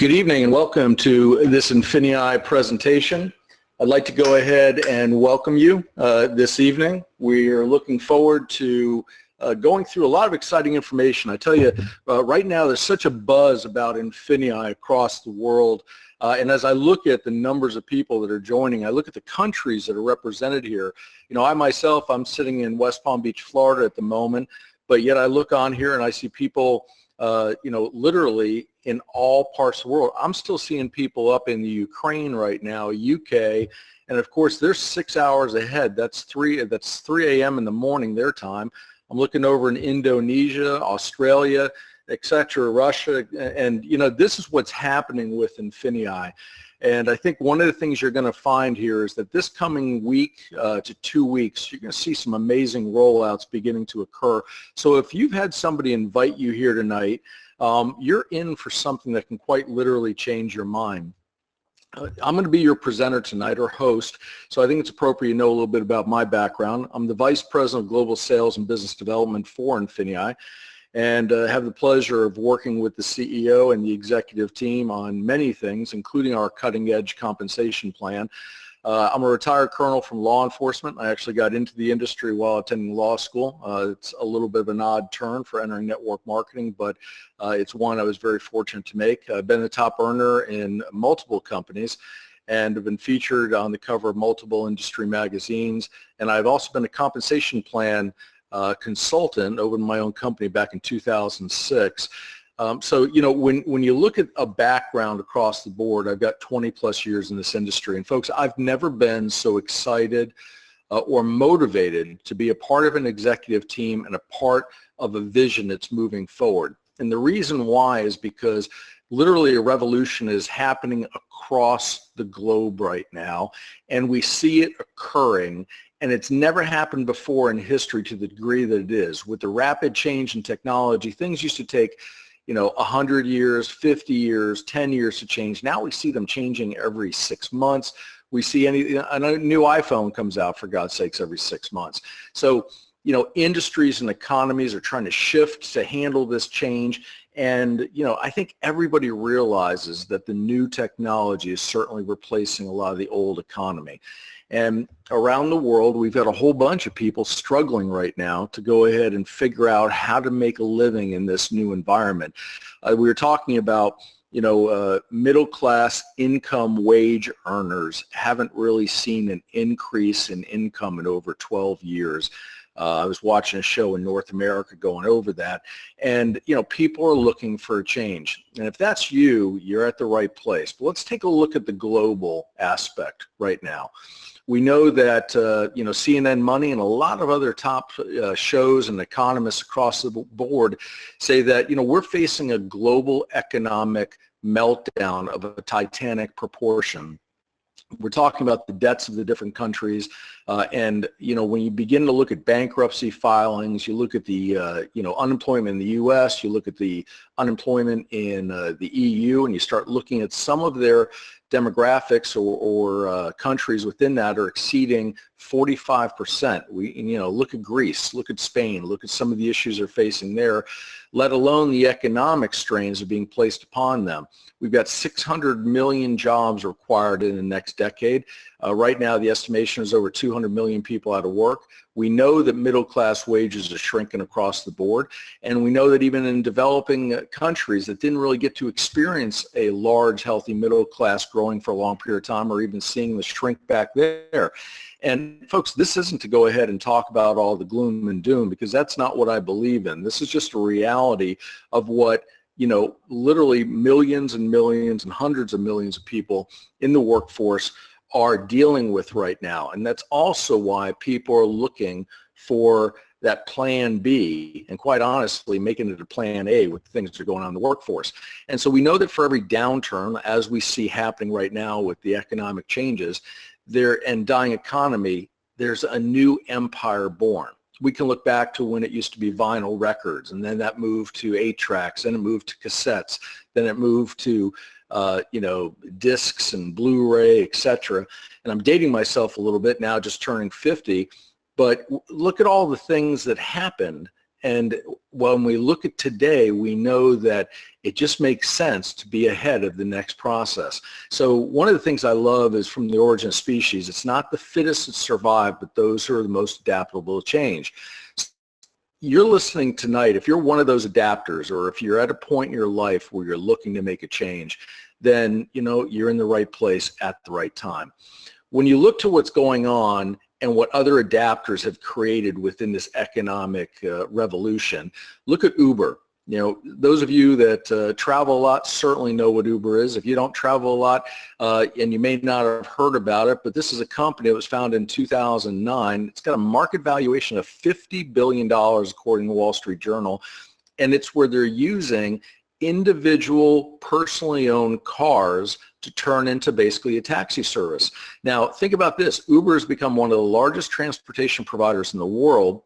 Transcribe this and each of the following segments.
Good evening and welcome to this INFINii presentation. I'd like to go ahead and welcome you this evening. We are looking forward to going through a lot of exciting information. I tell you, right now there's such a buzz about INFINii across the world. And as I look at the numbers of people that are joining, I look at the countries that are represented here. You know, I myself, I'm sitting in West Palm Beach, Florida at the moment, but yet I look on here and I see people literally in all parts of the world. I'm still seeing people up in the Ukraine right now, UK, and of course they're 6 hours ahead. That's 3 a.m. in the morning their time. I'm looking over in Indonesia, Australia, etc., Russia, and this is what's happening with INFINii. And I think one of the things you're going to find here is that this coming week to 2 weeks, you're going to see some amazing rollouts beginning to occur. So if you've had somebody invite you here tonight, you're in for something that can quite literally change your mind. I'm going to be your presenter tonight, or host, so I think it's appropriate to know a little bit about my background. I'm the Vice President of Global Sales and Business Development for INFINii, and have the pleasure of working with the CEO and the executive team on many things, including our cutting-edge compensation plan. I'm a retired colonel from law enforcement. I actually got into the industry while attending law school. It's a little bit of an odd turn for entering network marketing, but it's one I was very fortunate to make. I've been a top earner in multiple companies and have been featured on the cover of multiple industry magazines. And I've also been a compensation plan consultant over in my own company back in 2006. So, when you look at a background across the board, I've got 20 plus years in this industry. And folks, I've never been so excited or motivated to be a part of an executive team and a part of a vision that's moving forward. And the reason why is because literally a revolution is happening across the globe right now, and we see it occurring. And it's never happened before in history to the degree that it is. With the rapid change in technology, things used to take 100 years, 50 years, 10 years to change. Now we see them changing every 6 months. We see a new iPhone comes out, for God's sakes, every 6 months. So, industries and economies are trying to shift to handle this change. And, I think everybody realizes that the new technology is certainly replacing a lot of the old economy. And around the world, we've got a whole bunch of people struggling right now to go ahead and figure out how to make a living in this new environment. We were talking about, middle class income wage earners haven't really seen an increase in income in over 12 years. I was watching a show in North America going over that, and people are looking for a change. And if that's you, you're at the right place. But let's take a look at the global aspect right now. We know that CNN Money and a lot of other top shows and economists across the board say that we're facing a global economic meltdown of a titanic proportion. We're talking about the debts of the different countries, and when you begin to look at bankruptcy filings, you look at the unemployment in the U.S., you look at the unemployment in the EU, and you start looking at some of their demographics or countries within that are exceeding 45%. Look at Greece, look at Spain, look at some of the issues they're facing there, let alone the economic strains that are being placed upon them. We've got 600 million jobs required in the next decade. Right now, the estimation is over 200 million people out of work. We know that middle-class wages are shrinking across the board, and we know that even in developing countries that didn't really get to experience a large, healthy middle class growing for a long period of time, or even seeing the shrink back there. And folks, this isn't to go ahead and talk about all the gloom and doom, because that's not what I believe in. This is just a reality of what literally millions and millions and hundreds of millions of people in the workforce are dealing with right now. And that's also why people are looking for that plan B, and quite honestly, making it a plan A with things that are going on in the workforce. And so we know that for every downturn, as we see happening right now with the economic changes and dying economy, there's a new empire born. We can look back to when it used to be vinyl records, and then that moved to 8-tracks, then it moved to cassettes, then it moved to discs and Blu-ray, etc. And I'm dating myself a little bit now, just turning 50, but look at all the things that happened And when we look at today, we know that it just makes sense to be ahead of the next process. So one of the things I love is from the origin of species, it's not the fittest that survive, but those who are the most adaptable to change. You're listening tonight, if you're one of those adapters, or if you're at a point in your life where you're looking to make a change, then you're in the right place at the right time. When you look to what's going on and what other adapters have created within this economic revolution, look at Uber. Those of you that travel a lot certainly know what Uber is. If you don't travel a lot, and you may not have heard about it, but this is a company that was founded in 2009. It's got a market valuation of $50 billion according to Wall Street Journal, and it's where they're using individual personally owned cars to turn into basically a taxi service. Now think about this, Uber has become one of the largest transportation providers in the world,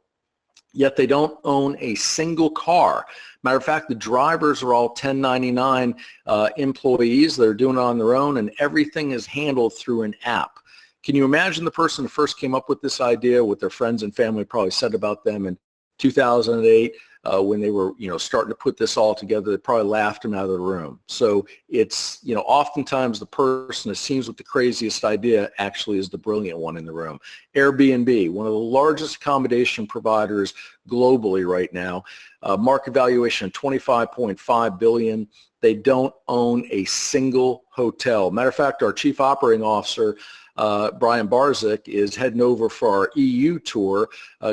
yet they don't own a single car. Matter of fact, the drivers are all 1099 employees. They're doing it on their own, and everything is handled through an app. Can you imagine the person who first came up with this idea, what their friends and family probably said about them in 2008? When they were, starting to put this all together, they probably laughed them out of the room. So it's, oftentimes the person that seems with the craziest idea actually is the brilliant one in the room. Airbnb, one of the largest accommodation providers globally right now, market valuation of $25.5 billion. They don't own a single hotel. Matter of fact, our chief operating officer, Brian Barzik, is heading over for our EU tour,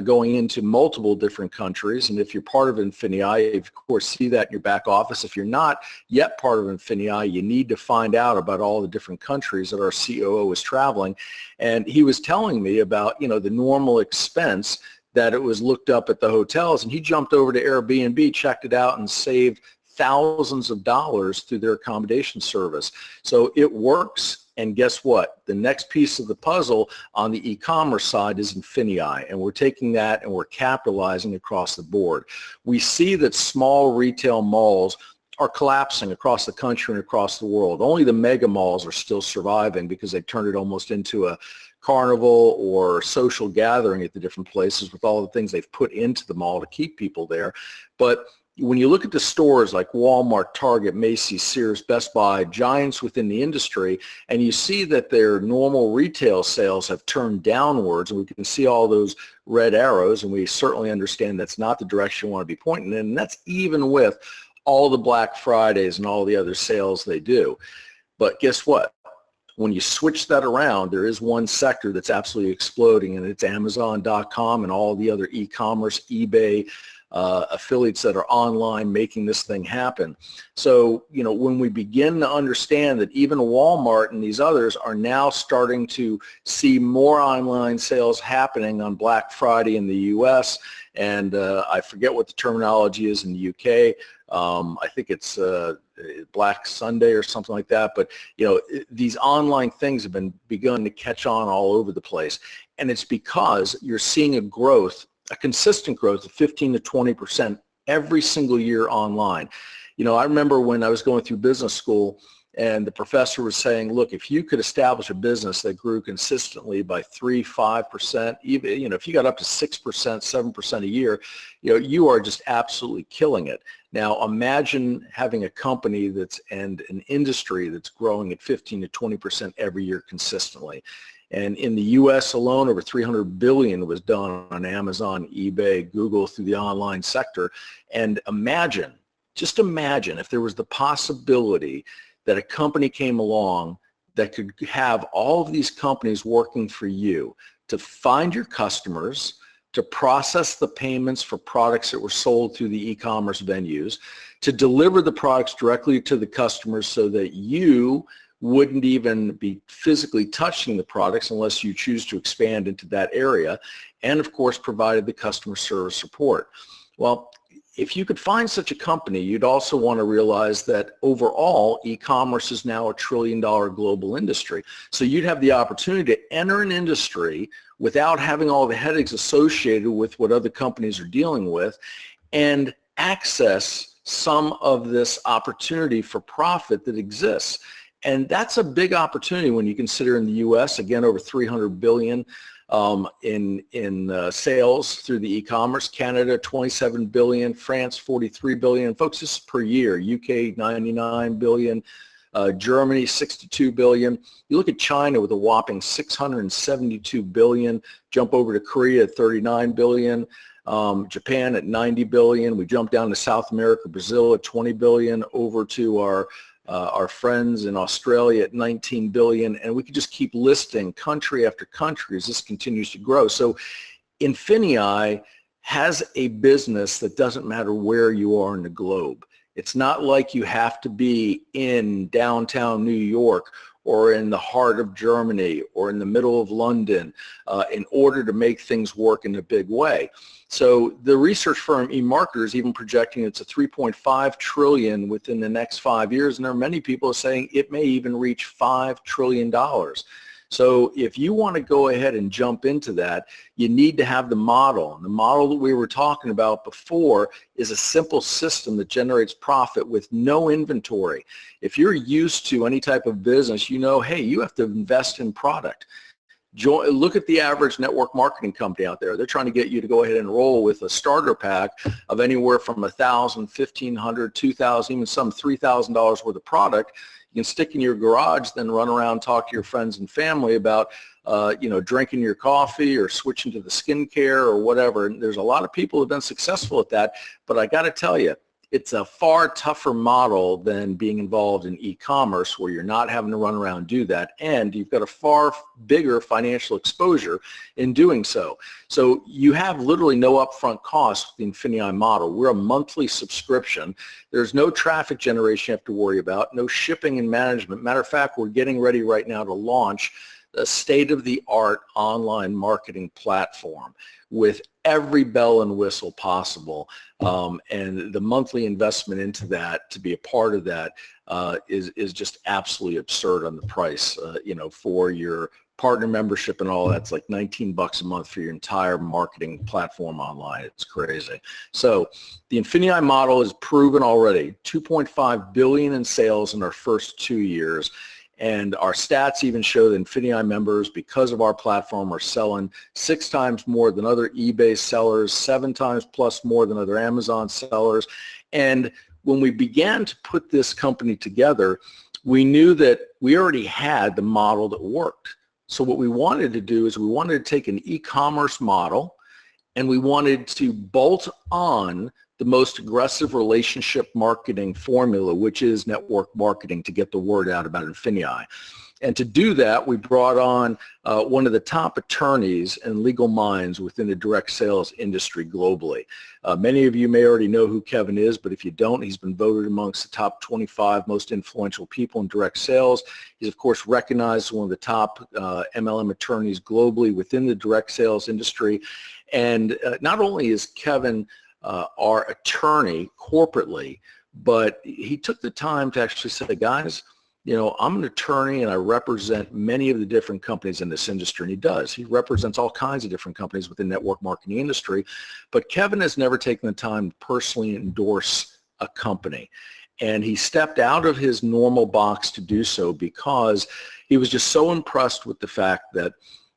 going into multiple different countries. And if you're part of INFINii, of course, see that in your back office. If you're not yet part of INFINii, you need to find out about all the different countries that our COO is traveling. And he was telling me about, the normal expense that it was looked up at the hotels. And he jumped over to Airbnb, checked it out, and saved thousands of dollars through their accommodation service. So it works. And guess what? The next piece of the puzzle on the e-commerce side is INFINii, and we're taking that and we're capitalizing across the board. We see that small retail malls are collapsing across the country and across the world. Only the mega malls are still surviving because they turned it almost into a carnival or social gathering at the different places with all the things they've put into the mall to keep people there. But when you look at the stores like Walmart, Target, Macy's, Sears, Best Buy, giants within the industry, and you see that their normal retail sales have turned downwards, and we can see all those red arrows, and we certainly understand that's not the direction we want to be pointing in, and that's even with all the Black Fridays and all the other sales they do. But guess what? When you switch that around, there is one sector that's absolutely exploding, and it's Amazon.com and all the other e-commerce, eBay, affiliates that are online making this thing happen. So, when we begin to understand that even Walmart and these others are now starting to see more online sales happening on Black Friday in the US, and I forget what the terminology is in the UK. I think it's Black Sunday or something like that. But, these online things have begun to catch on all over the place. And it's because you're seeing a consistent growth of 15 to 20% every single year online. I remember when I was going through business school and the professor was saying, look, if you could establish a business that grew consistently by 3, 5%, even, if you got up to 6%, 7% a year, you are just absolutely killing it. Now imagine having a company and an industry that's growing at 15 to 20% every year consistently. And in the U.S. alone, over $300 billion was done on Amazon, eBay, Google through the online sector. And just imagine if there was the possibility that a company came along that could have all of these companies working for you to find your customers, to process the payments for products that were sold through the e-commerce venues, to deliver the products directly to the customers so that you wouldn't even be physically touching the products unless you choose to expand into that area, and of course provided the customer service support. Well, if you could find such a company, you'd also want to realize that overall e-commerce is now a $1 trillion global industry. So you'd have the opportunity to enter an industry without having all the headaches associated with what other companies are dealing with and access some of this opportunity for profit that exists. And that's a big opportunity when you consider in the U.S., again, over $300 billion. in sales through the e-commerce. Canada, 27 billion. France, 43 billion. Folks, this is per year. UK, 99 billion. Germany, 62 billion. You look at China with a whopping 672 billion. Jump over to Korea at 39 billion. Japan at 90 billion. We jump down to South America, Brazil at 20 billion. Over to our friends in Australia at 19 billion, and we could just keep listing country after country as this continues to grow. So INFINii has a business that doesn't matter where you are in the globe. It's not like you have to be in downtown New York or in the heart of Germany or in the middle of London in order to make things work in a big way. So the research firm eMarketer is even projecting it's a 3.5 trillion within the next 5 years, and there are many people saying it may even reach $5 trillion. So if you want to go ahead and jump into that, you need to have the model. And the model that we were talking about before is a simple system that generates profit with no inventory. If you're used to any type of business, you know, hey, you have to invest in product. Look at the average network marketing company out there. They're trying to get you to go ahead and enroll with a starter pack of anywhere from $1,000, $1,500, $2,000, even some $3,000 worth of product. You can stick in your garage, then run around, talk to your friends and family about, drinking your coffee or switching to the skincare or whatever. And there's a lot of people who have been successful at that, but I got to tell you, it's a far tougher model than being involved in e-commerce, where you're not having to run around and do that, and you've got a far bigger financial exposure in doing so. So you have literally no upfront costs with the INFINii model. We're a monthly subscription. There's no traffic generation you have to worry about, no shipping and management. Matter of fact, we're getting ready right now to launch a state-of-the-art online marketing platform with every bell and whistle possible, and the monthly investment into that to be a part of that is just absolutely absurd on the price. For your partner membership and all that's like $19 a month for your entire marketing platform online. It's crazy. So the INFINii model is proven already. 2.5 billion in sales in our first 2 years. And our stats even show that INFINii members, because of our platform, are selling 6 times more than other eBay sellers, 7 times plus more than other Amazon sellers. And when we began to put this company together, we knew that we already had the model that worked. So what we wanted to do is we wanted to take an e-commerce model, and we wanted to bolt on the most aggressive relationship marketing formula, which is network marketing, to get the word out about INFINii. And to do that, we brought on one of the top attorneys and legal minds within the direct sales industry globally. Many of you may already know who Kevin is, but if you don't, he's been voted amongst the top 25 most influential people in direct sales. He's, of course, recognized as one of the top MLM attorneys globally within the direct sales industry. And not only is Kevin our attorney corporately, but he took the time to actually say, guys, I'm an attorney and I represent many of the different companies in this industry, and he does. He represents all kinds of different companies within the network marketing industry, but Kevin has never taken the time to personally endorse a company. And he stepped out of his normal box to do so because he was just so impressed with the fact that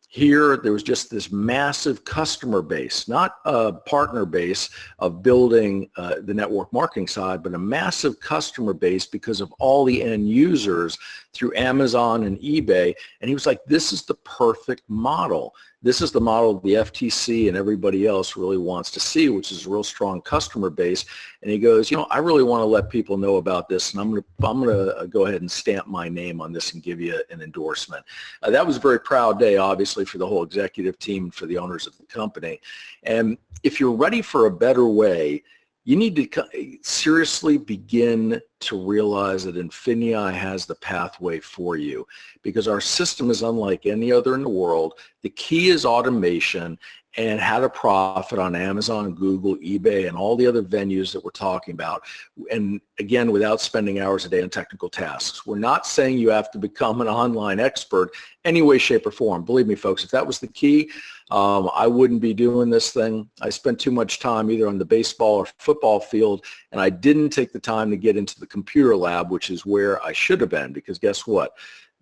here, there was just this massive customer base, not a partner base of building the network marketing side, but a massive customer base because of all the end users through Amazon and eBay. And he was like, this is the perfect model. This is the model the FTC and everybody else really wants to see, which is a real strong customer base. And he goes, I really want to let people know about this, and I'm going to go ahead and stamp my name on this and give you an endorsement. That was a very proud day, obviously, for the whole executive team, for the owners of the company. And if you're ready for a better way, you need to seriously begin to realize that INFINii has the pathway for you, because our system is unlike any other in the world. The key is automation and how to profit on Amazon, Google, eBay, and all the other venues that we're talking about. And again, without spending hours a day on technical tasks. We're not saying you have to become an online expert any way, shape, or form. Believe me, folks, if that was the key, I wouldn't be doing this thing. I spent too much time either on the baseball or football field, and I didn't take the time to get into the computer lab, which is where I should have been, because guess what?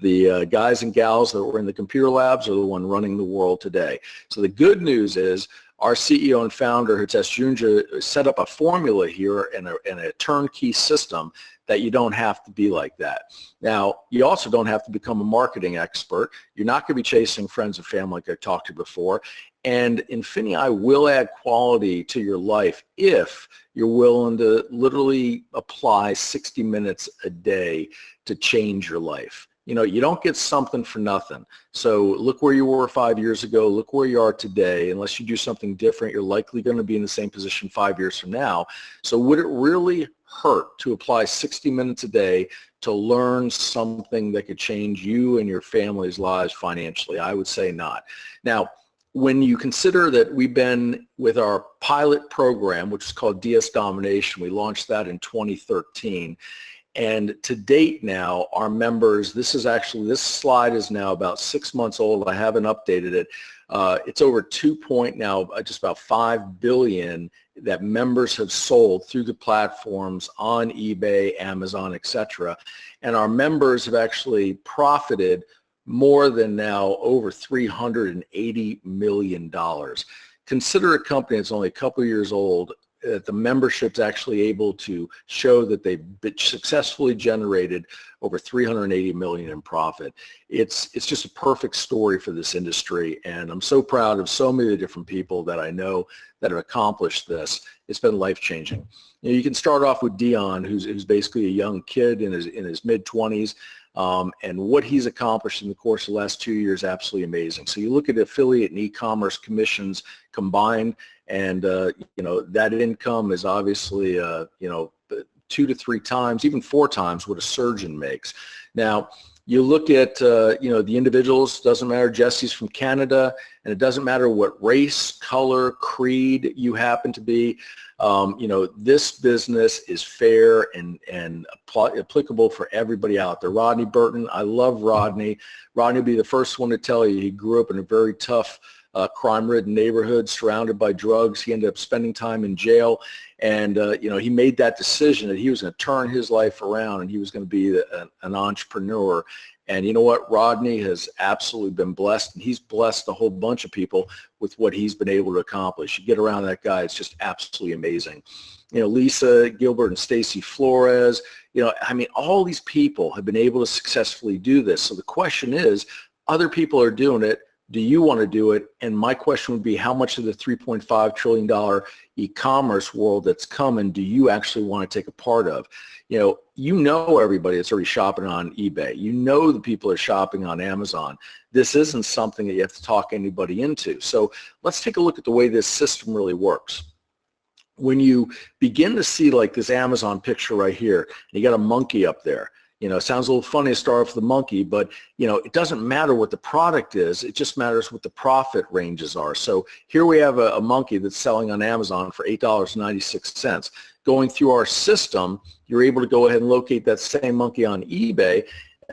The guys and gals that were in the computer labs are the one running the world today. So the good news is our CEO and founder, Hitesh Junja, set up a formula here and a turnkey system that you don't have to be like that. Now, you also don't have to become a marketing expert. You're not going to be chasing friends and family like I talked to before. And INFINii will add quality to your life if you're willing to literally apply 60 minutes a day to change your life. You know, you don't get something for nothing. So look where you were 5 years ago, look where you are today. Unless you do something different, you're likely going to be in the same position 5 years from now. So would it really hurt to apply 60 minutes a day to learn something that could change you and your family's lives financially? I would say not. Now, when you consider that we've been with our pilot program, which is called DS Domination, we launched that in 2013. And to date now, our members, this slide is now about 6 months old. I haven't updated it. It's over just about 5 billion that members have sold through the platforms on eBay, Amazon, etc. And our members have actually profited more than now over $380 million. Consider a company that's only a couple years old, that the membership's actually able to show that they've successfully generated over $380 million in profit. It's just a perfect story for this industry, and I'm so proud of so many different people that I know that have accomplished this. It's been life-changing. You know, you can start off with Dion, who's basically a young kid in his mid-20s, and what he's accomplished in the course of the last 2 years, absolutely amazing. So you look at affiliate and e-commerce commissions combined, and you know, that income is obviously you know, 2 to 3 times, even 4 times what a surgeon makes. Now, you look at you know, the individuals. Doesn't matter. Jesse's from Canada, and it doesn't matter what race, color, creed you happen to be. You know, this business is fair and applicable for everybody out there. Rodney Burton, I love Rodney. Rodney will be the first one to tell you he grew up in a very tough, crime-ridden neighborhood, surrounded by drugs. He ended up spending time in jail, and you know, he made that decision that he was going to turn his life around and he was going to be an entrepreneur. And you know what? Rodney has absolutely been blessed, and he's blessed a whole bunch of people with what he's been able to accomplish. You get around that guy, it's just absolutely amazing. You know, Lisa Gilbert and Stacy Flores, you know, I mean, all these people have been able to successfully do this. So the question is, other people are doing it. Do you want to do it? And my question would be, how much of the $3.5 trillion e-commerce world that's coming do you actually want to take a part of? You know everybody that's already shopping on eBay. You know the people are shopping on Amazon. This isn't something that you have to talk anybody into. So let's take a look at the way this system really works. When you begin to see like this Amazon picture right here, and you got a monkey up there. You know, it sounds a little funny to start off with the monkey, but, you know, it doesn't matter what the product is. It just matters what the profit ranges are. So here we have a monkey that's selling on Amazon for $8.96. Going through our system, you're able to go ahead and locate that same monkey on eBay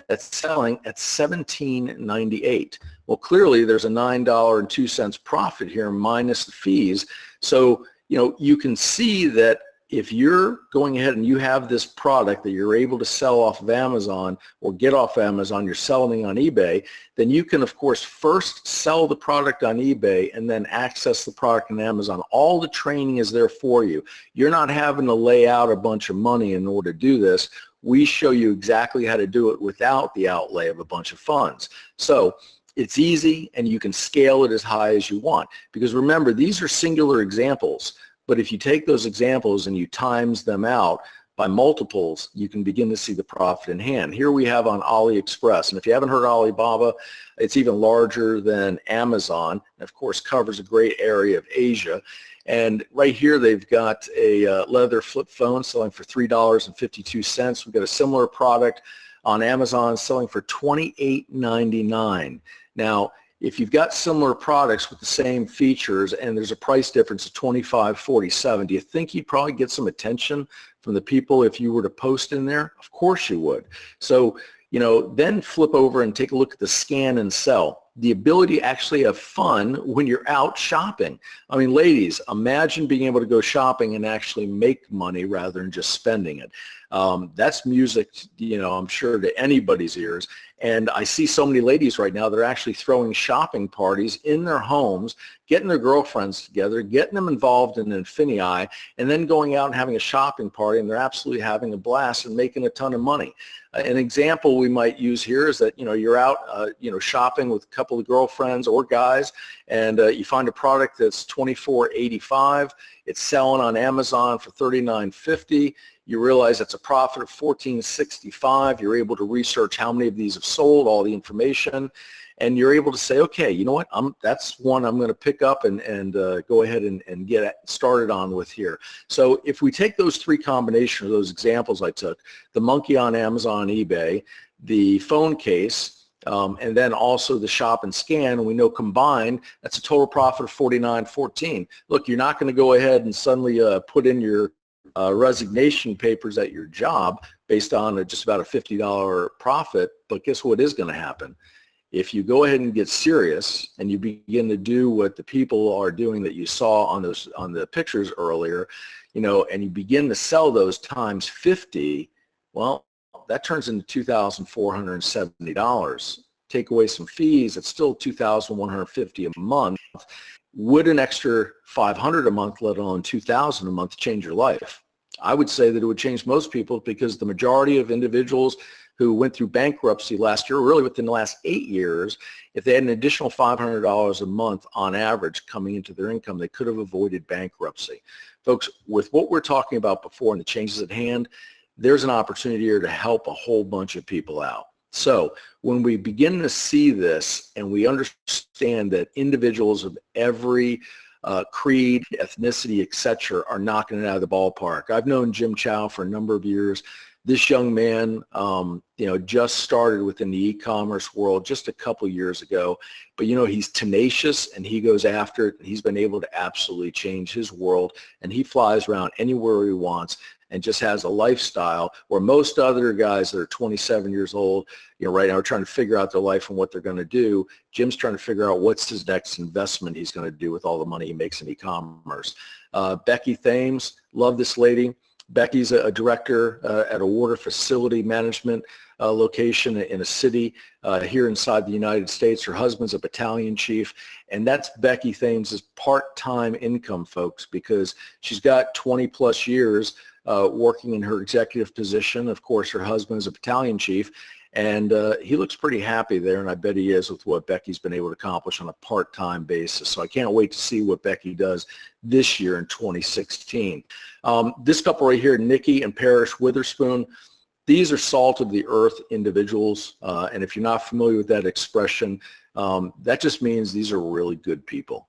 that's selling at $17.98. Well, clearly there's a $9.02 profit here minus the fees. So, you know, you can see that if you're going ahead and you have this product that you're able to sell off of Amazon or get off Amazon, you're selling on eBay, then you can, of course, first sell the product on eBay and then access the product on Amazon. All the training is there for you. You're not having to lay out a bunch of money in order to do this. We show you exactly how to do it without the outlay of a bunch of funds. So it's easy, and you can scale it as high as you want. Because remember, these are singular examples. But if you take those examples and you times them out by multiples, you can begin to see the profit in hand. Here we have on AliExpress, and if you haven't heard of Alibaba, it's even larger than Amazon, and of course covers a great area of Asia. And right here they've got a leather flip phone selling for $3.52. We've got a similar product on Amazon selling for $28.99. Now, if you've got similar products with the same features and there's a price difference of $25.47, do you think you'd probably get some attention from the people if you were to post in there? Of course you would. So, you know, then flip over and take a look at the scan and sell. The ability to actually have fun when you're out shopping. I mean, ladies, imagine being able to go shopping and actually make money rather than just spending it. That's music, I'm sure to anybody's ears. And I see so many ladies right now that are actually throwing shopping parties in their homes, getting their girlfriends together, getting them involved in INFINii, and then going out and having a shopping party, and they're absolutely having a blast and making a ton of money. An example we might use here is that, you're out, shopping with a couple of girlfriends or guys, and you find a product that's $24.85. It's selling on Amazon for $39.50. You realize it's a profit of $14.65. You're able to research how many of these have sold, all the information, and you're able to say, okay, you know what, that's one I'm going to pick up and go ahead and get started on with here. So if we take those three combinations of those examples I took, the monkey on Amazon, eBay, the phone case, and then also the shop and scan, and we know combined, that's a total profit of $49.14. Look, you're not going to go ahead and suddenly put in your resignation papers at your job based on just about a $50 profit, but guess what is going to happen? If you go ahead and get serious and you begin to do what the people are doing that you saw on the pictures earlier, and you begin to sell those times 50, well, that turns into $2,470. Take away some fees, it's still $2,150 a month. Would an extra $500 a month, let alone $2,000 a month, change your life? I would say that it would change most people, because the majority of individuals who went through bankruptcy last year, really within the last 8 years, if they had an additional $500 a month on average coming into their income, they could have avoided bankruptcy. Folks, with what we're talking about before and the changes at hand, there's an opportunity here to help a whole bunch of people out. So when we begin to see this and we understand that individuals of every creed, ethnicity, etc., are knocking it out of the ballpark. I've known Jim Chow for a number of years. This young man, just started within the e-commerce world just a couple years ago, but he's tenacious and he goes after it. And he's been able to absolutely change his world, and he flies around anywhere he wants and just has a lifestyle where most other guys that are 27 years old, right now are trying to figure out their life and what they're going to do. Jim's trying to figure out what's his next investment he's going to do with all the money he makes in e-commerce. Becky Thames, love this lady. Becky's a director at a water facility management location in a city here inside the United States. Her husband's a battalion chief, and that's Becky Thames' part-time income, folks, because she's got 20 plus years working in her executive position. Of course, her husband is a battalion chief, and he looks pretty happy there, and I bet he is with what Becky's been able to accomplish on a part-time basis. So I can't wait to see what Becky does this year in 2016. This couple right here, Nikki and Parrish Witherspoon, these are salt of the earth individuals, and if you're not familiar with that expression, that just means these are really good people.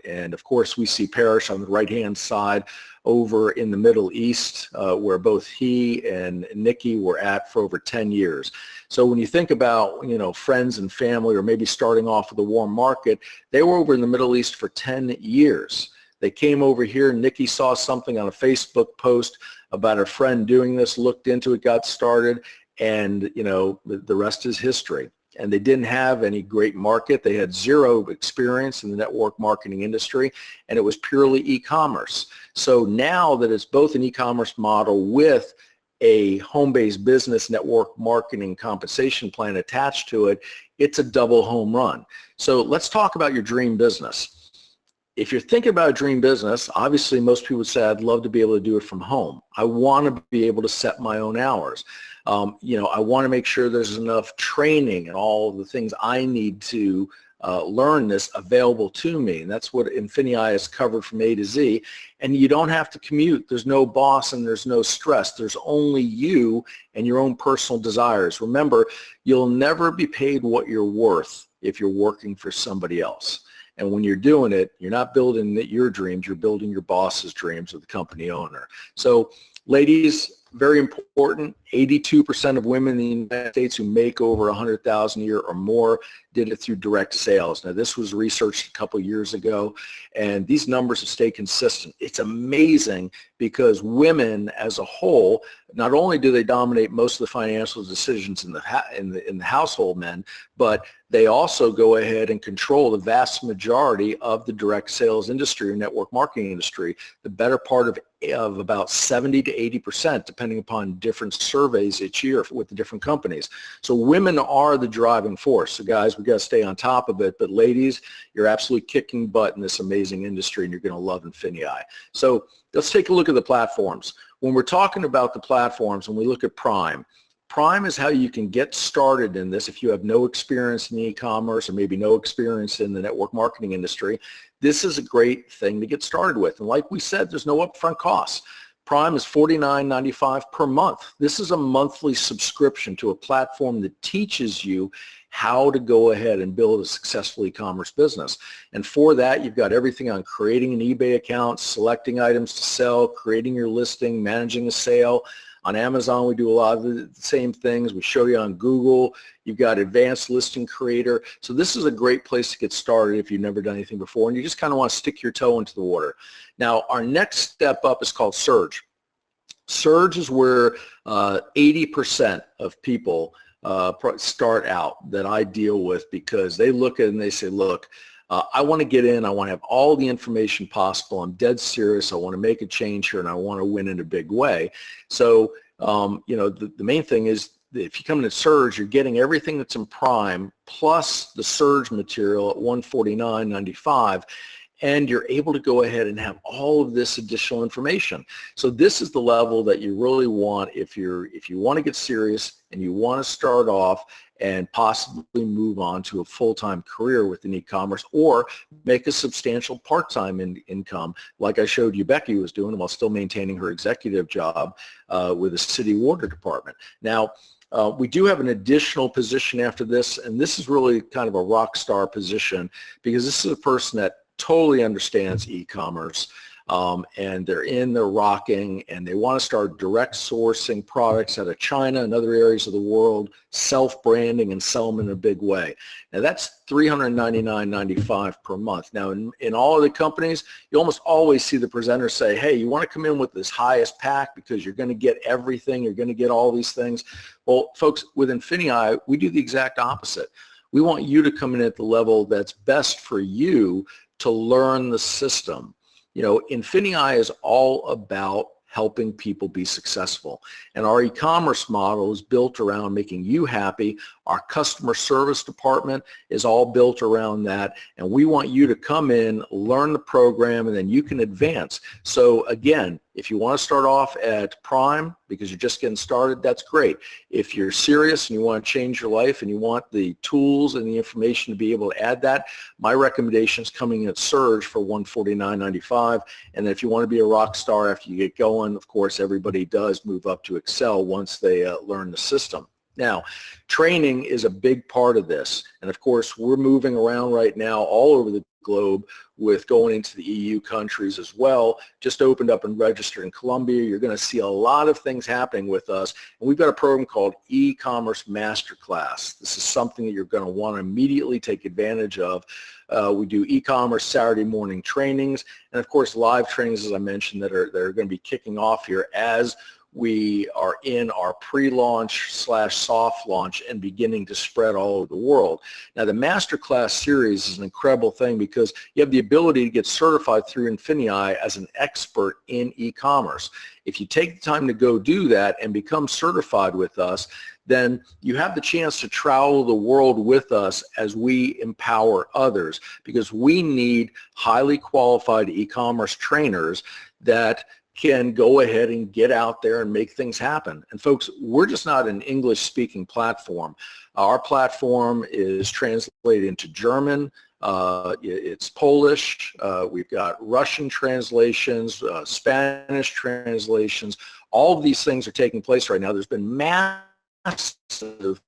And of course, we see Parrish on the right-hand side over in the Middle East, where both he and Nikki were at for over 10 years. So when you think about, friends and family, or maybe starting off with a warm market, they were over in the Middle East for 10 years. They came over here. Nikki saw something on a Facebook post about her friend doing this, looked into it, got started, and the rest is history. And they didn't have any great market. They had zero experience in the network marketing industry, and it was purely e-commerce. So now that it's both an e-commerce model with a home-based business network marketing compensation plan attached to it, it's a double home run. So let's talk about your dream business. If you're thinking about a dream business, obviously most people would say, I'd love to be able to do it from home. I want to be able to set my own hours. I want to make sure there's enough training and all the things I need to learn this available to me. And that's what INFINii has covered from A to Z. And you don't have to commute. There's no boss and there's no stress. There's only you and your own personal desires. Remember, you'll never be paid what you're worth if you're working for somebody else. And when you're doing it, you're not building your dreams, you're building your boss's dreams of the company owner. So ladies, very important, 82% of women in the United States who make over $100,000 a year or more did it through direct sales. Now this was researched a couple years ago, and these numbers have stayed consistent. It's amazing because women as a whole, not only do they dominate most of the financial decisions in the household, men, but they also go ahead and control the vast majority of the direct sales industry or network marketing industry, the better part of about 70 to 80%, depending depending upon different surveys each year with the different companies. So women are the driving force. So guys, we got to stay on top of it. But ladies, you're absolutely kicking butt in this amazing industry, and you're going to love INFINii. So let's take a look at the platforms. When we're talking about the platforms, when we look at Prime is how you can get started in this if you have no experience in e-commerce or maybe no experience in the network marketing industry. This is a great thing to get started with. And like we said, there's no upfront costs. Prime is $49.95 per month. This is a monthly subscription to a platform that teaches you how to go ahead and build a successful e-commerce business. And for that, you've got everything on creating an eBay account, selecting items to sell, creating your listing, managing a sale. On Amazon, we do a lot of the same things. We show you on Google. You've got advanced listing creator. So this is a great place to get started if you've never done anything before and you just kind of want to stick your toe into the water. Now, our next step up is called Surge. Surge is where 80% of people start out that I deal with, because they look at it and they say, look, I want to get in, I want to have all the information possible, I'm dead serious, I want to make a change here, and I want to win in a big way. So, the main thing is, if you come into Surge, you're getting everything that's in Prime, plus the Surge material at $149.95, and you're able to go ahead and have all of this additional information. So this is the level that you really want if you want to get serious and you want to start off and possibly move on to a full-time career within e-commerce, or make a substantial part-time income like I showed you Becky was doing while still maintaining her executive job with the city water department. Now, we do have an additional position after this, and this is really kind of a rock star position, because this is a person that totally understands e-commerce, and they're rocking, and they want to start direct sourcing products out of China and other areas of the world, self-branding, and sell them in a big way. Now that's $399.95 per month. Now in all of the companies, you almost always see the presenter say, hey, you want to come in with this highest pack because you're going to get everything, you're going to get all these things. Well, folks, with INFINii, we do the exact opposite. We want you to come in at the level that's best for you to learn the system. INFINii is all about helping people be successful. And our e-commerce model is built around making you happy. Our customer service department is all built around that. And we want you to come in, learn the program, and then you can advance. So again, if you want to start off at Prime because you're just getting started, that's great. If you're serious and you want to change your life and you want the tools and the information to be able to add that, my recommendation is coming in at Surge for $149.95. And then if you want to be a rock star after you get going, of course, everybody does move up to Excel once they learn the system. Now, training is a big part of this. And of course, we're moving around right now all over the globe with going into the EU countries as well. Just opened up and registered in Colombia. You're going to see a lot of things happening with us. And we've got a program called eCommerce Masterclass. This is something that you're going to want to immediately take advantage of. We do e-commerce Saturday morning trainings, and of course live trainings, as I mentioned, that are going to be kicking off here as we are in our pre-launch / soft launch and beginning to spread all over the world. Now, the Masterclass series is an incredible thing because you have the ability to get certified through INFINii as an expert in e-commerce. If you take the time to go do that and become certified with us, then you have the chance to travel the world with us as we empower others, because we need highly qualified e-commerce trainers that can go ahead and get out there and make things happen. And folks, we're just not an English-speaking platform. Our platform is translated into German, it's Polish, we've got Russian translations, Spanish translations. All of these things are taking place right now. There's been massive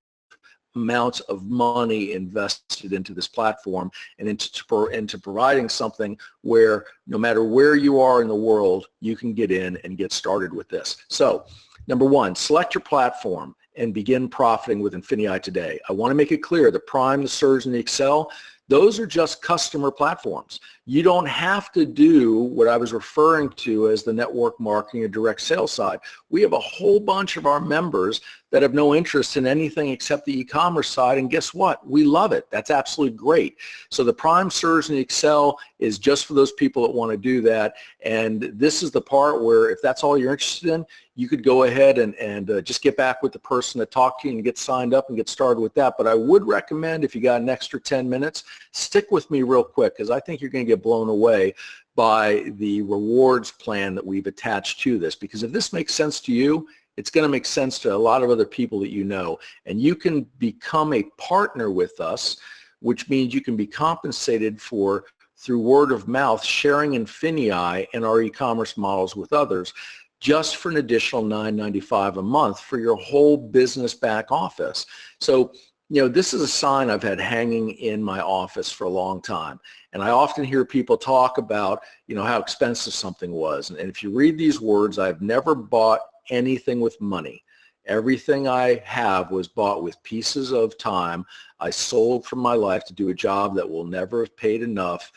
amounts of money invested into this platform and into providing something where no matter where you are in the world, you can get in and get started with this. So, number one, select your platform and begin profiting with INFINii today. I want to make it clear, the Prime, the Surge, and the Excel, those are just customer platforms. You don't have to do what I was referring to as the network marketing or direct sales side. We have a whole bunch of our members that have no interest in anything except the e-commerce side, and guess what? We love it. That's absolutely great. So the Prime Surge and the Excel is just for those people that want to do that, and this is the part where if that's all you're interested in, you could go ahead and just get back with the person that talked to you and get signed up and get started with that. But I would recommend, if you got an extra 10 minutes, stick with me real quick, because I think you're going to get blown away by the rewards plan that we've attached to this. Because if this makes sense to you, it's going to make sense to a lot of other people that you know. And you can become a partner with us, which means you can be compensated for, through word of mouth, sharing INFINii and our e-commerce models with others, just for an additional $9.95 a month for your whole business back office. So, you know, this is a sign I've had hanging in my office for a long time. And I often hear people talk about, you know, how expensive something was. And if you read these words, I've never bought anything with money. Everything I have was bought with pieces of time I sold from my life to do a job that will never have paid enough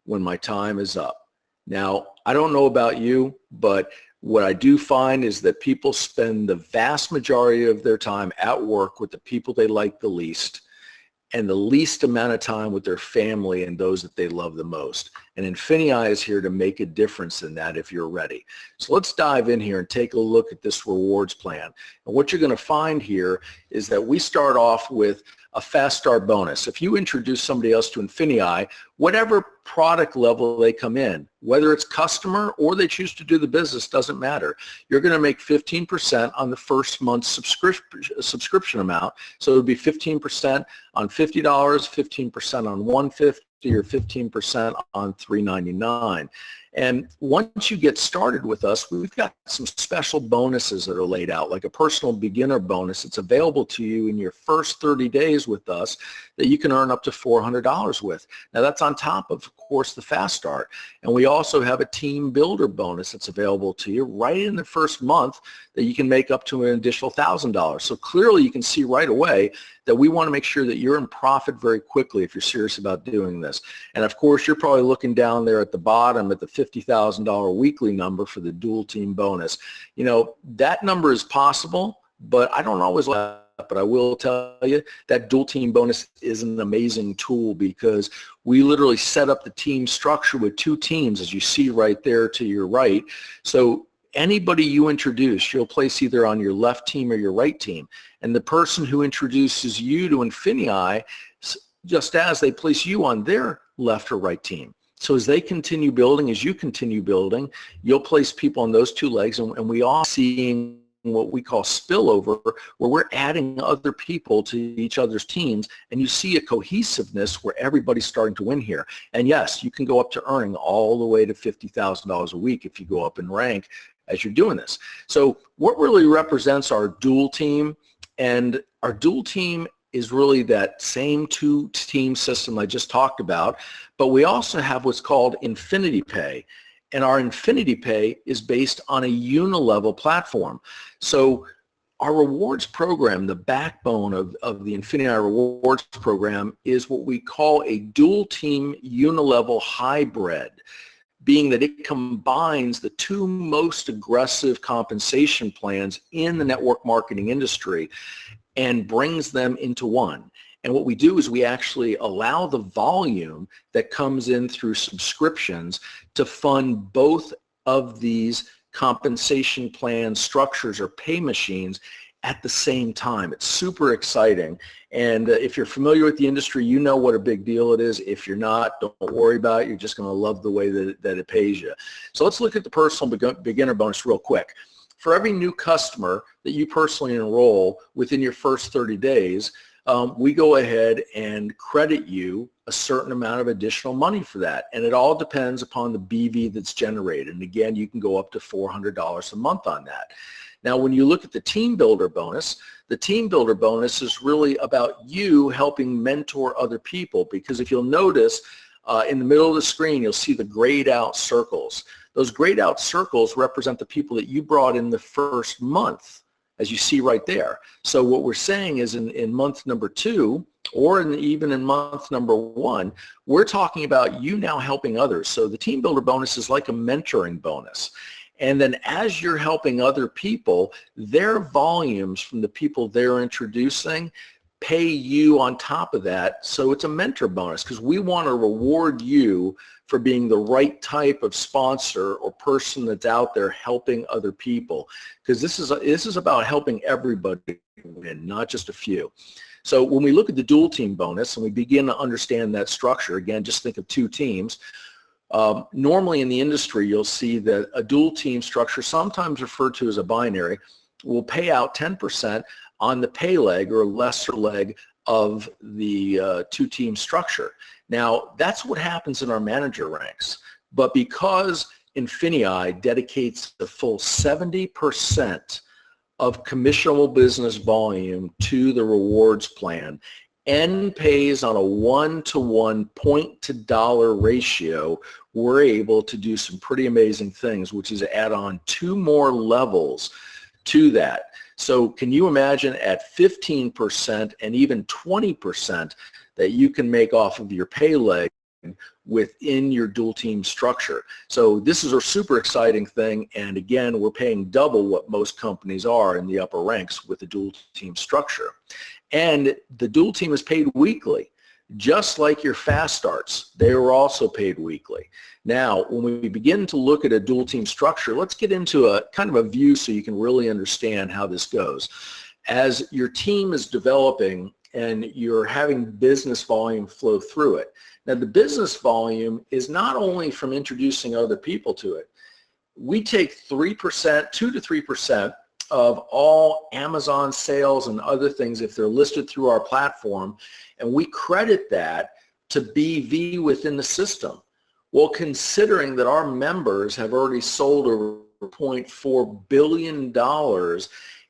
when my time is up. Now, I don't know about you, but what I do find is that people spend the vast majority of their time at work with the people they like the least, and the least amount of time with their family and those that they love the most. And INFINii is here to make a difference in that if you're ready. So let's dive in here and take a look at this rewards plan. And what you're going to find here is that we start off with a fast start bonus. If you introduce somebody else to INFINii, whatever product level they come in, whether it's customer or they choose to do the business, doesn't matter. You're going to make 15% on the first month's subscription amount. So it would be 15% on $50, 15% on $150, or 15% on $399. And once you get started with us, we've got some special bonuses that are laid out, like a personal beginner bonus. It's available to you in your first 30 days with us that you can earn up to $400 with. Now that's on top of course, the fast start. And we also have a team builder bonus that's available to you right in the first month that you can make up to an additional $1,000. So clearly you can see right away that we want to make sure that you're in profit very quickly if you're serious about doing this. And of course, you're probably looking down there at the bottom at the $50,000 weekly number for the dual team bonus. You know, that number is possible, but I don't always like that. But I will tell you that dual team bonus is an amazing tool because we literally set up the team structure with two teams, as you see right there to your right. So anybody you introduce, you'll place either on your left team or your right team. And the person who introduces you to INFINii, just as they place you on their left or right team. So as they continue building, as you continue building, you'll place people on those two legs, and we are seeing what we call spillover, where we're adding other people to each other's teams, and you see a cohesiveness where everybody's starting to win here. And yes, you can go up to earning all the way to $50,000 a week if you go up in rank as you're doing this. So what really represents our dual team, and our dual team is really that same two-team system I just talked about, but we also have what's called INFINITI Pay. And our INFINITI Pay is based on a unilevel platform. So our rewards program, the backbone of the INFINII rewards program, is what we call a dual team unilevel hybrid, being that it combines the two most aggressive compensation plans in the network marketing industry and brings them into one. And what we do is we actually allow the volume that comes in through subscriptions to fund both of these compensation plan structures or pay machines at the same time. It's super exciting. And if you're familiar with the industry, you know what a big deal it is. If you're not, don't worry about it. You're just going to love the way that it pays you. So let's look at the personal beginner bonus real quick. For every new customer that you personally enroll within your first 30 days, we go ahead and credit you a certain amount of additional money for that. And it all depends upon the BV that's generated. And again, you can go up to $400 a month on that. Now, when you look at the team builder bonus is really about you helping mentor other people, because if you'll notice in the middle of the screen, you'll see the grayed out circles. Those grayed out circles represent the people that you brought in the first month, as you see right there. So what we're saying is in month number 2, or even in month number 1, we're talking about you now helping others. So the team builder bonus is like a mentoring bonus. And then as you're helping other people, their volumes from the people they're introducing pay you on top of that. So it's a mentor bonus because we want to reward you for being the right type of sponsor or person that's out there helping other people, because this is about helping everybody win, not just a few. So when we look at the dual team bonus and we begin to understand that structure, again, just think of 2 teams. Normally in the industry, you'll see that a dual team structure, sometimes referred to as a binary, will pay out 10% on the pay leg or lesser leg of the 2-team structure. Now, that's what happens in our manager ranks. But because INFINii dedicates the full 70% of commissionable business volume to the rewards plan and pays on a 1-to-1 point-to-dollar ratio, we're able to do some pretty amazing things, which is add on 2 more levels to that. So can you imagine at 15% and even 20% that you can make off of your pay leg within your dual team structure? So this is a super exciting thing, and again, we're paying double what most companies are in the upper ranks with the dual team structure. And the dual team is paid weekly, just like your fast starts. They were also paid weekly. Now, when we begin to look at a dual team structure, let's get into a kind of a view so you can really understand how this goes. As your team is developing and you're having business volume flow through it. Now, the business volume is not only from introducing other people to it. We take 3%, 2 to 3% of all Amazon sales and other things if they're listed through our platform, and we credit that to BV within the system. Well, considering that our members have already sold over $0.4 billion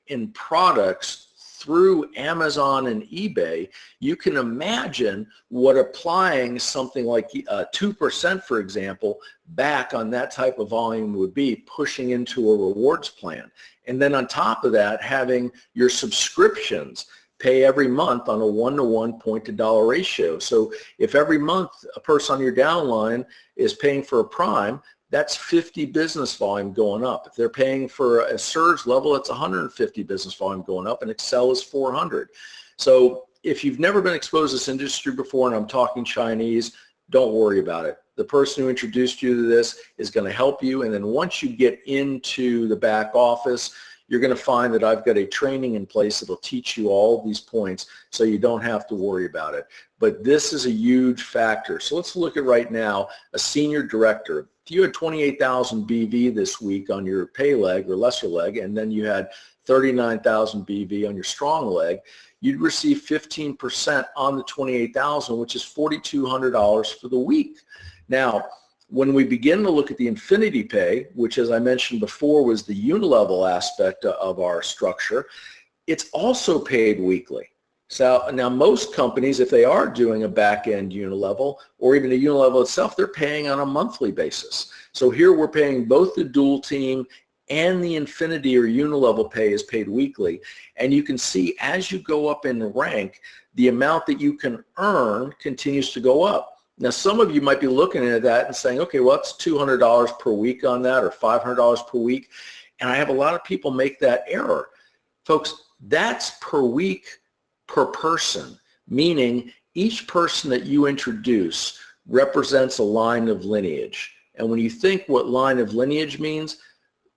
in products through Amazon and eBay, you can imagine what applying something like 2%, for example, back on that type of volume would be, pushing into a rewards plan. And then on top of that, having your subscriptions pay every month on a 1-to-1 point-to-dollar ratio. So if every month a person on your downline is paying for a Prime, that's 50 business volume going up. If they're paying for a surge level, it's 150 business volume going up, and Excel is 400. So if you've never been exposed to this industry before, and I'm talking Chinese, don't worry about it. The person who introduced you to this is going to help you, and then once you get into the back office, you're going to find that I've got a training in place that will teach you all of these points so you don't have to worry about it. But this is a huge factor. So let's look at right now a senior director. If you had 28,000 BV this week on your pay leg or lesser leg, and then you had 39,000 BV on your strong leg, you'd receive 15% on the 28,000, which is $4,200 for the week. Now, when we begin to look at the INFINii Pay, which as I mentioned before was the unilevel aspect of our structure, it's also paid weekly. So now most companies, if they are doing a back-end unilevel or even a unilevel itself, they're paying on a monthly basis. So here we're paying both the dual team and the INFINii or unilevel pay is paid weekly. And you can see as you go up in rank, the amount that you can earn continues to go up. Now, some of you might be looking at that and saying, okay, well, that's $200 per week on that or $500 per week. And I have a lot of people make that error. Folks, that's per week per person, meaning each person that you introduce represents a line of lineage. And when you think what line of lineage means,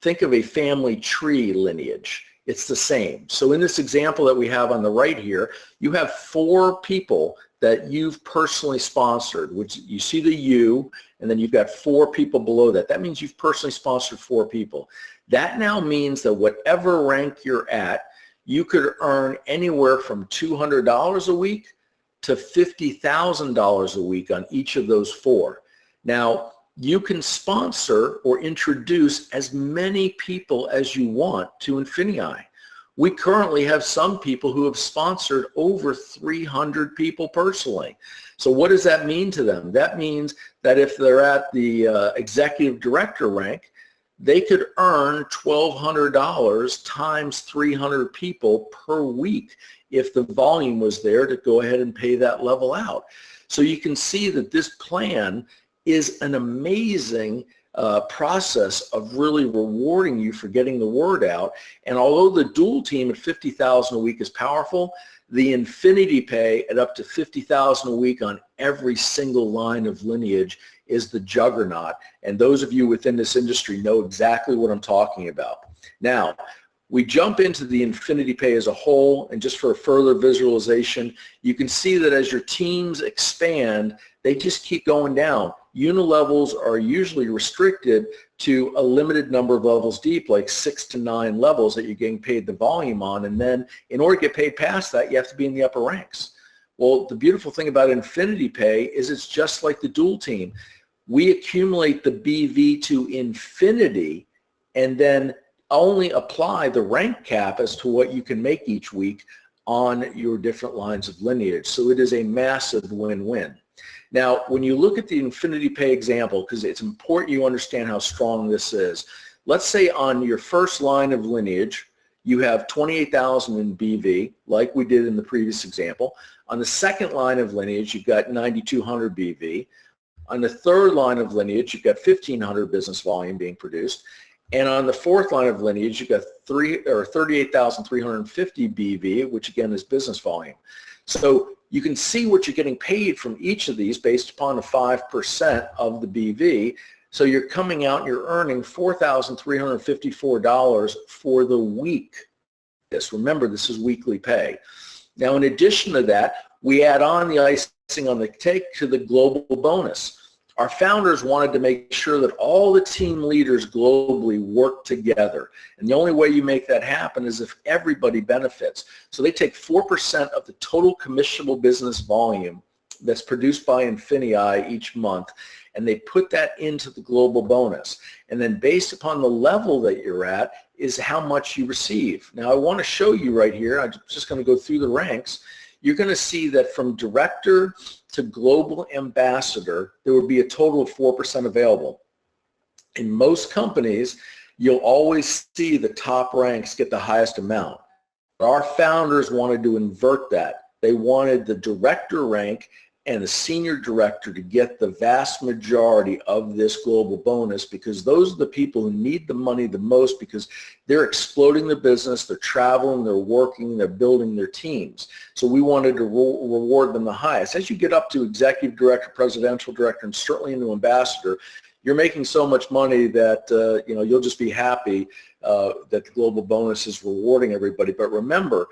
think of a family tree lineage. It's the same. So in this example that we have on the right here, you have 4 people that you've personally sponsored, which you see the U, and then you've got 4 people below that. That means you've personally sponsored 4 people. That now means that whatever rank you're at, you could earn anywhere from $200 a week to $50,000 a week on each of those 4. Now, you can sponsor or introduce as many people as you want to INFINii. We currently have some people who have sponsored over 300 people personally. So what does that mean to them? That means that if they're at the executive director rank, they could earn $1,200 times 300 people per week if the volume was there to go ahead and pay that level out. So you can see that this plan is an amazing process of really rewarding you for getting the word out. And although the dual team at $50,000 a week is powerful, the INFINii pay at up to $50,000 a week on every single line of lineage is the juggernaut. And those of you within this industry know exactly what I'm talking about. Now, we jump into the INFINii pay as a whole, and just for a further visualization, you can see that as your teams expand, they just keep going down. Unilevels are usually restricted to a limited number of levels deep, like 6 to 9 levels that you're getting paid the volume on, and then in order to get paid past that, you have to be in the upper ranks. Well, the beautiful thing about INFINii pay is it's just like the dual team. We accumulate the BV to infinity and then only apply the rank cap as to what you can make each week on your different lines of lineage. So it is a massive win-win. Now, when you look at the INFINii pay example, because it's important you understand how strong this is, let's say on your first line of lineage, you have 28,000 in BV, like we did in the previous example. On the second line of lineage, you've got 9,200 BV. On the third line of lineage, you've got 1,500 business volume being produced. And on the fourth line of lineage, you've got 38,350 BV, which again is business volume. So you can see what you're getting paid from each of these based upon the 5% of the BV. So you're coming out and you're earning $4,354 for the week. Remember, this is weekly pay. Now, in addition to that, we add on the icing on the cake to the global bonus. Our founders wanted to make sure that all the team leaders globally work together. And the only way you make that happen is if everybody benefits. So they take 4% of the total commissionable business volume that's produced by INFINii each month, and they put that into the global bonus. And then based upon the level that you're at is how much you receive. Now I want to show you right here, I'm just going to go through the ranks. You're going to see that from director to global ambassador, there would be a total of 4% available. In most companies, you'll always see the top ranks get the highest amount. But our founders wanted to invert that. They wanted the director rank and the senior director to get the vast majority of this global bonus, because those are the people who need the money the most, because they're exploding their business, they're traveling, they're working, they're building their teams. So we wanted to reward them the highest. As you get up to executive director, presidential director, and certainly into ambassador, you're making so much money that you'll just be happy that the global bonus is rewarding everybody. But remember,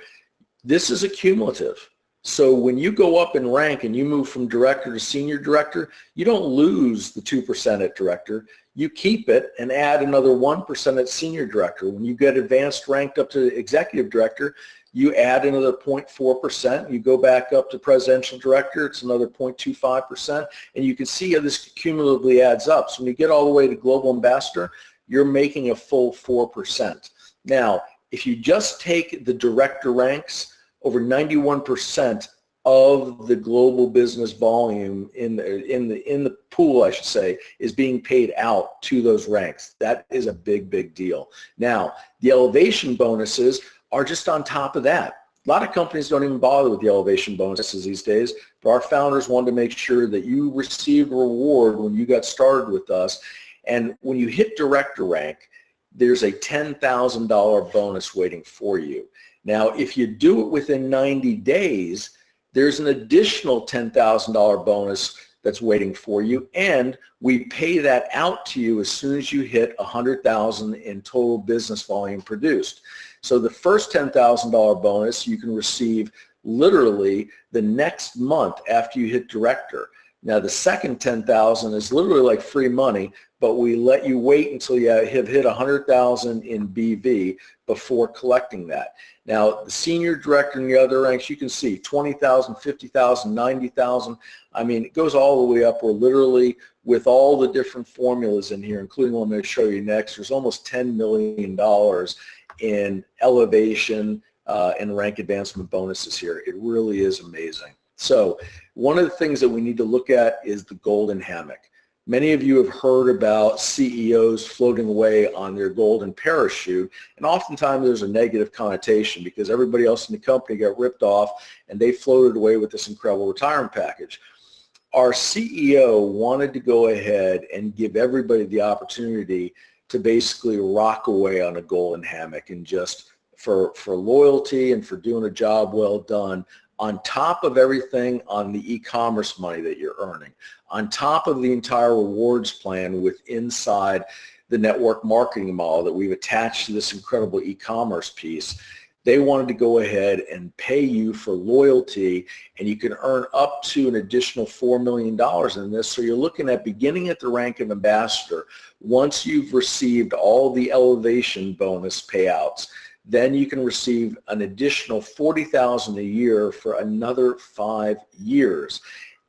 this is accumulative. So when you go up in rank and you move from director to senior director, you don't lose the 2% at director. You keep it and add another 1% at senior director. When you get advanced ranked up to executive director, you add another 0.4%. You go back up to presidential director, it's another 0.25%. And you can see how this cumulatively adds up. So when you get all the way to global ambassador, you're making a full 4%. Now, if you just take the director ranks, over 91% of the global business volume in the pool, I should say, is being paid out to those ranks. That is a big, big deal. Now, the elevation bonuses are just on top of that. A lot of companies don't even bother with the elevation bonuses these days, but our founders wanted to make sure that you received a reward when you got started with us. And when you hit director rank, there's a $10,000 bonus waiting for you. Now, if you do it within 90 days, there's an additional $10,000 bonus that's waiting for you, and we pay that out to you as soon as you hit 100,000 in total business volume produced. So the first $10,000 bonus you can receive literally the next month after you hit director. Now, the second 10,000 is literally like free money, but we let you wait until you have hit 100,000 in BV before collecting that. Now, the senior director and the other ranks, you can see 20,000, 50,000, 90,000. I mean, it goes all the way up. We're literally, with all the different formulas in here, including what I'm going to show you next, there's almost $10 million in elevation and rank advancement bonuses here. It really is amazing. So one of the things that we need to look at is the golden hammock. Many of you have heard about CEOs floating away on their golden parachute, and oftentimes there's a negative connotation because everybody else in the company got ripped off and they floated away with this incredible retirement package. Our CEO wanted to go ahead and give everybody the opportunity to basically rock away on a golden hammock and just for loyalty and for doing a job well done, on top of everything on the e-commerce money that you're earning, on top of the entire rewards plan with inside the network marketing model that we've attached to this incredible e-commerce piece. They wanted to go ahead and pay you for loyalty, and you can earn up to an additional $4 million in this. So you're looking at beginning at the rank of ambassador. Once you've received all the elevation bonus payouts, then you can receive an additional $40,000 a year for another 5 years.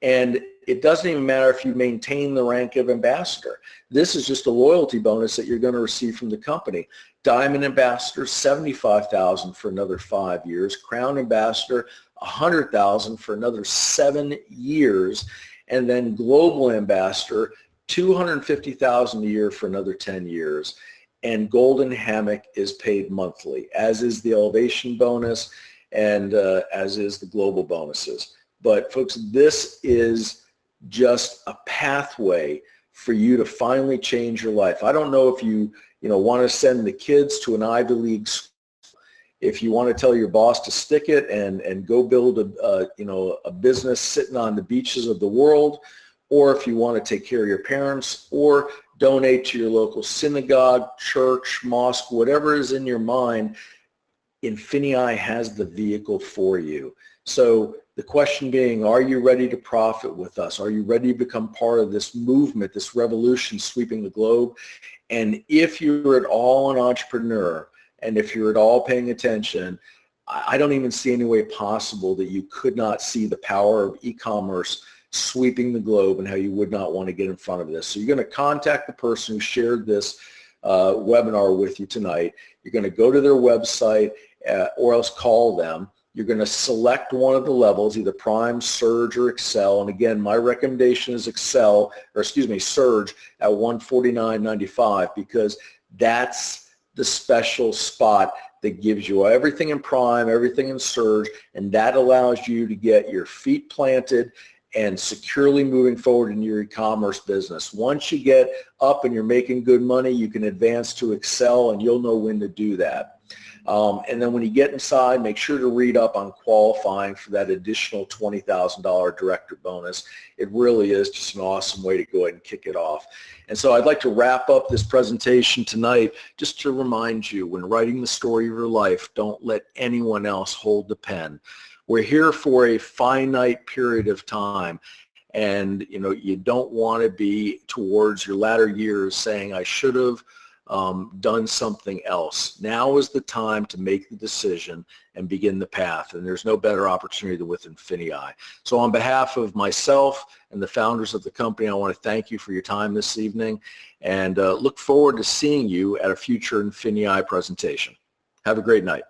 And it doesn't even matter if you maintain the rank of ambassador. This is just a loyalty bonus that you're going to receive from the company. Diamond Ambassador, $75,000 for another 5 years. Crown Ambassador, $100,000 for another 7 years. And then Global Ambassador, $250,000 a year for another 10 years. And Golden Hammock is paid monthly, as is the elevation bonus and as is the global bonuses. But folks, this is just a pathway for you to finally change your life. I don't know if you want to send the kids to an Ivy League school, if you want to tell your boss to stick it and go build a business sitting on the beaches of the world, or if you want to take care of your parents, or donate to your local synagogue, church, mosque, whatever is in your mind, INFINii has the vehicle for you. So the question being, are you ready to profit with us? Are you ready to become part of this movement, this revolution sweeping the globe? And if you're at all an entrepreneur, and if you're at all paying attention, I don't even see any way possible that you could not see the power of e-commerce sweeping the globe and how you would not want to get in front of this. So you're going to contact the person who shared this webinar with you tonight. You're going to go to their website or else call them. You're going to select one of the levels, either Prime, Surge, or Excel. And again, my recommendation is Surge at $149.95, because that's the special spot that gives you everything in Prime, everything in Surge, and that allows you to get your feet planted and securely moving forward in your e-commerce business. Once you get up and you're making good money, you can advance to Excel, and you'll know when to do that. And then when you get inside, make sure to read up on qualifying for that additional $20,000 director bonus. It really is just an awesome way to go ahead and kick it off. And so I'd like to wrap up this presentation tonight just to remind you, when writing the story of your life, don't let anyone else hold the pen. We're here for a finite period of time, and you don't want to be towards your latter years saying, I should have done something else. Now is the time to make the decision and begin the path, and there's no better opportunity than with INFINii. So on behalf of myself and the founders of the company, I want to thank you for your time this evening, and look forward to seeing you at a future INFINii presentation. Have a great night.